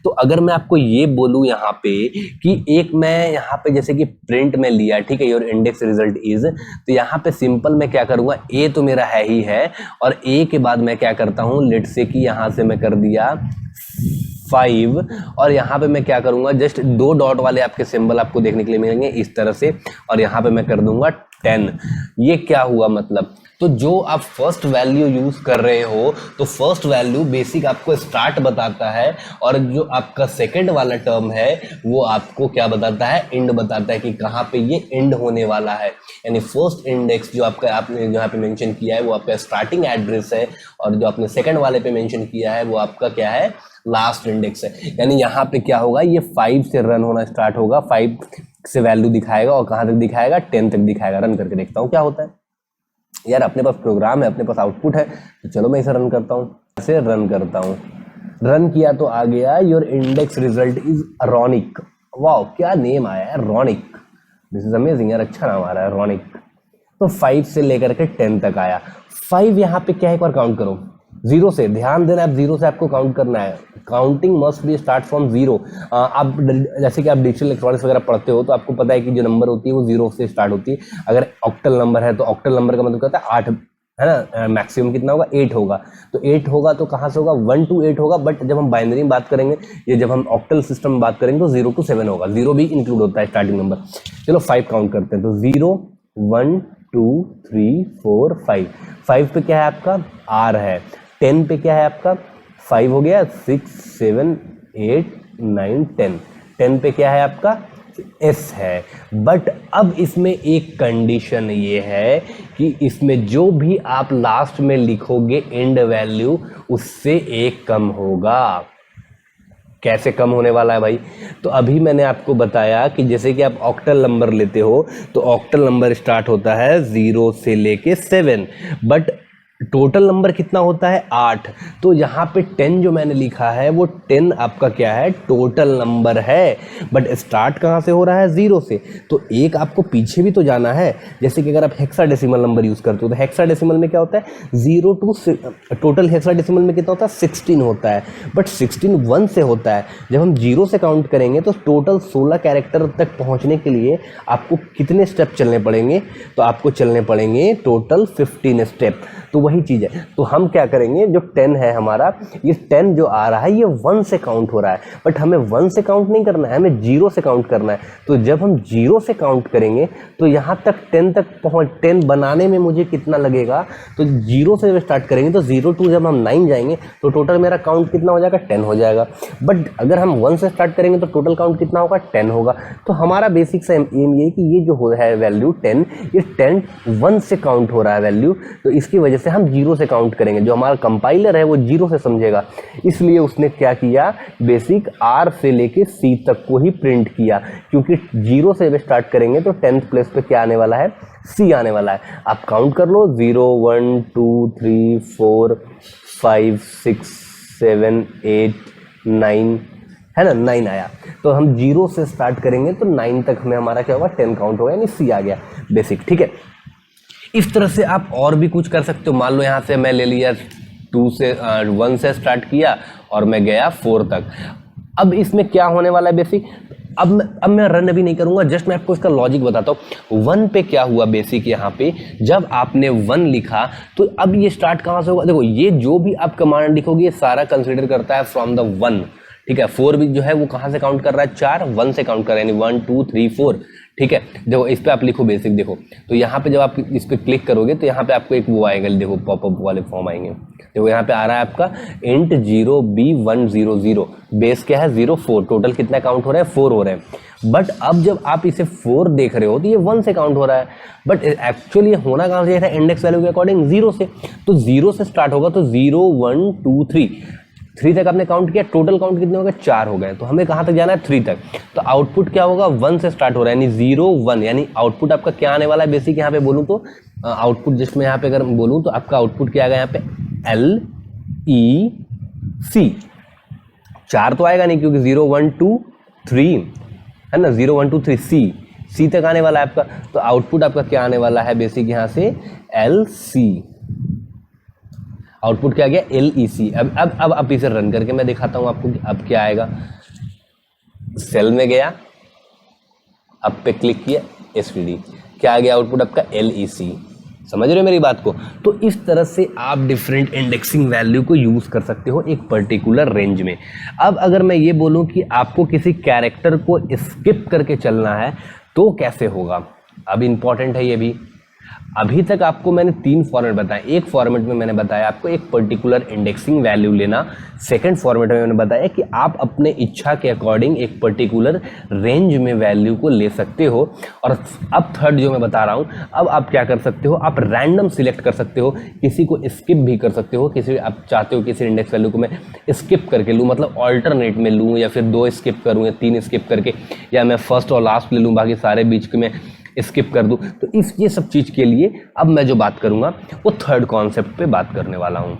तो अगर मैं आपको ये बोलूँ यहाँ पे कि एक मैं यहाँ पे जैसे कि प्रिंट में लिया, ठीक है, योर इंडेक्स रिजल्ट इज, तो यहाँ पे सिंपल मैं क्या करूँगा, ए तो मेरा है ही है, और ए के बाद मैं क्या करता हूँ, लेट से कि यहाँ से मैं कर दिया 5, और यहाँ पे मैं क्या करूँगा, जस्ट 2 डॉट वाले आपके सिंबल आपको देखने के लिए मिलेंगे इस तरह से, और यहाँ पे मैं कर दूंगा 10। ये क्या हुआ मतलब, तो जो आप फर्स्ट वैल्यू यूज कर रहे हो, तो फर्स्ट वैल्यू बेसिक आपको स्टार्ट बताता है, और जो आपका सेकंड वाला टर्म है वो आपको क्या बताता है, एंड बताता है कि कहाँ पे ये एंड होने वाला है। यानी फर्स्ट इंडेक्स जो आपका आपने यहाँ पे मेंशन किया है वो आपका स्टार्टिंग एड्रेस है, और जो आपने सेकंड वाले पे मेंशन किया है वो आपका क्या है, लास्ट इंडेक्स है। यानी यहाँ पे क्या होगा, ये 5 से रन होना स्टार्ट होगा, 5 से वैल्यू दिखाएगा, और कहाँ तक दिखाएगा, 10 तक दिखाएगा। रन करके देखता हूँ क्या होता है। यार अपने पास प्रोग्राम है, अपने पास आउटपुट है, तो चलो मैं इसे रन करता हूँ। ऐसे रन करता हूँ, रन किया तो आ गया your index result is Ronik. वाह क्या नेम आया है, रोनिक, दिस इज अमेजिंग यार, अच्छा नाम आ रहा है रोनिक। तो 5 से लेकर के 10 तक आया। 5 यहाँ पे क्या है, एक बार काउंट करो, 0 से, ध्यान देना, आप 0 से आपको काउंट करना है। Counting must be start from 0। आप जैसे कि आप डिजिटल इलेक्ट्रॉनिक्स वगैरह पढ़ते हो तो आपको पता है कि जो नंबर होती है वो 0 से स्टार्ट होती है। अगर ऑक्टल नंबर है तो ऑक्टल नंबर का मतलब कहता है 8, है ना, मैक्सिमम कितना होगा, 8 होगा। तो 8 होगा तो कहाँ से होगा, 1 to 8 होगा। बट जब हम बाइनरी में बात करेंगे, ये जब हम ऑक्टल सिस्टम में बात करेंगे तो 0 to 7 होगा, 0 भी इंक्लूड होता है स्टार्टिंग नंबर। चलो 5 काउंट करते हैं, तो 0 1 2 3 4 5। 5 पे क्या है आपका, R है। 10 पे क्या है आपका, 5 हो गया, 6 7 8 9 10। 10 पे क्या है आपका, S है। बट अब इसमें एक कंडीशन ये है कि इसमें जो भी आप लास्ट में लिखोगे एंड वैल्यू, उससे एक कम होगा। कैसे कम होने वाला है भाई, तो अभी मैंने आपको बताया कि जैसे कि आप ऑक्टल नंबर लेते हो तो ऑक्टल नंबर स्टार्ट होता है 0 से लेके 7, बट टोटल नंबर कितना होता है, 8। तो यहाँ पे 10 जो मैंने लिखा है वो 10 आपका क्या है, टोटल नंबर है। बट स्टार्ट कहाँ से हो रहा है, 0 से। तो एक आपको पीछे भी तो जाना है। जैसे कि अगर आप हेक्साडेसिमल नंबर यूज़ करते हो तो हेक्साडेसिमल में क्या होता है, 0 to टोटल हेक्साडेसिमल में कितना होता है, 16 होता है। बट 16 1 से होता है। जब हम 0 से काउंट करेंगे तो टोटल 16 कैरेक्टर तक पहुँचने के लिए आपको कितने स्टेप चलने पड़ेंगे, तो आपको चलने पड़ेंगे टोटल 15 स्टेप। तो वही चीज़ है। तो हम क्या करेंगे, जो 10 है हमारा, ये 10 जो आ रहा है ये 1 से काउंट हो रहा है, बट हमें 1 से काउंट नहीं करना है, हमें 0 से काउंट करना है। तो जब हम 0 से काउंट करेंगे तो यहाँ तक 10 तक पहुँच, 10 बनाने में मुझे कितना लगेगा, तो 0 से जब स्टार्ट करेंगे तो 0 to जब हम 9 जाएंगे तो टोटल मेरा काउंट कितना हो जाएगा, 10 हो जाएगा। बट अगर हम 1 से स्टार्ट करेंगे तो टोटल काउंट कितना होगा, 10 होगा। तो हमारा बेसिक सा एम ये कि ये जो हो है वैल्यू 10, ये 10 1 से काउंट हो रहा है वैल्यू, तो इसकी वजह से हम 0 से काउंट करेंगे। जो हमारा कंपाइलर है वो 0 से समझेगा, इसलिए उसने क्या किया, बेसिक R से लेके C तक को ही प्रिंट किया, क्योंकि 0 से जब स्टार्ट करेंगे तो 10th प्लेस पे क्या आने वाला है, C आने वाला है। आप काउंट कर लो, 0 1 2 3 4 5 6 7 8 9, है ना, 9 आया। तो हम 0 से स्टार्ट करेंगे तो 9 तक हमें हमारा क्या होगा, 10 काउंट होगा, यानी C आ गया बेसिक, ठीक है। इस तरह से आप और भी कुछ कर सकते हो। मान लो यहाँ से मैं ले लिया 1 से स्टार्ट किया और मैं गया 4 तक। अब इसमें क्या होने वाला है बेसिक, अब मैं रन अभी नहीं करूंगा, जस्ट मैं आपको इसका लॉजिक बताता हूँ। 1 पे क्या हुआ बेसिक, यहाँ पे जब आपने 1 लिखा तो अब ये स्टार्ट कहाँ से होगा, देखो ये जो भी आप कमांड लिखोगे ये सारा कंसिडर करता है फ्रॉम द 1, ठीक है। 4 भी जो है वो कहाँ से काउंट कर रहा है, 4 1 से काउंट कर रहा है, यानी 1 2 3 4, ठीक है। देखो इस पे आप लिखो बेसिक, देखो तो यहाँ पे जब आप इस पे क्लिक करोगे तो यहाँ पे आपको एक वो आएगा, देखो पॉपअप वाले फॉर्म आएंगे। देखो यहाँ पे आ रहा है आपका int 0b100, बेस क्या है 04, टोटल कितना काउंट हो रहा है, 4 हो रहे हैं। बट अब जब आप इसे 4 देख रहे हो तो ये 1 से काउंट हो रहा है, बट एक्चुअली होना कहाँ से था, इंडेक्स वैल्यू के अकॉर्डिंग 0 से। तो 0 से स्टार्ट होगा, तो 0 1 2 3 तक आपने काउंट किया, टोटल काउंट कितने हो गए, 4 हो गए। तो हमें कहाँ तक जाना है, 3 तक। तो आउटपुट क्या होगा, 1 से स्टार्ट हो रहा है, यानी 0 1, यानी आउटपुट आपका क्या आने वाला है बेसिक। यहाँ पे बोलूँ तो आउटपुट जस्ट मैं यहाँ पे अगर बोलूँ तो आपका आउटपुट क्या आएगा, यहाँ पे LEC, 4 तो आएगा नहीं क्योंकि 0 1 2 3 है ना, 0 1 2 3 C तक आने वाला है आपका। तो आउटपुट आपका क्या आने वाला है बेसिक, यहाँ से LC। आउटपुट क्या गया LEC। अब इसे रन करके मैं दिखाता हूं आपको कि अब क्या आएगा। सेल में गया, अब पे क्लिक किया, SVD, क्या आ गया आउटपुट आपका LEC। समझ रहे हो मेरी बात को? तो इस तरह से आप डिफरेंट इंडेक्सिंग वैल्यू को यूज कर सकते हो एक पर्टिकुलर रेंज में। अब अगर मैं ये बोलूं कि आपको किसी कैरेक्टर को स्किप करके चलना है तो कैसे होगा, अब इंपॉर्टेंट है ये भी। अभी तक आपको मैंने 3 फॉर्मेट बताए। एक फॉर्मेट में मैंने बताया आपको एक पर्टिकुलर इंडेक्सिंग वैल्यू लेना, सेकंड फॉर्मेट में मैंने बताया कि आप अपने इच्छा के अकॉर्डिंग एक पर्टिकुलर रेंज में वैल्यू को ले सकते हो, और अब थर्ड जो मैं बता रहा हूं, अब आप क्या कर सकते हो, आप रैंडम सिलेक्ट कर सकते हो, किसी को स्किप भी कर सकते हो। किसी आप चाहते हो किसी इंडेक्स वैल्यू को मैं स्किप करके लूँ, मतलब ऑल्टरनेट में लूँ, या फिर 2 स्किप करूँ या 3 स्किप करके, या मैं फर्स्ट और लास्ट ले लूँ, बाकी सारे बीच के मैं स्किप कर दूं। तो ये सब चीज के लिए अब मैं जो बात करूंगा वो थर्ड कॉन्सेप्ट पे बात करने वाला हूं।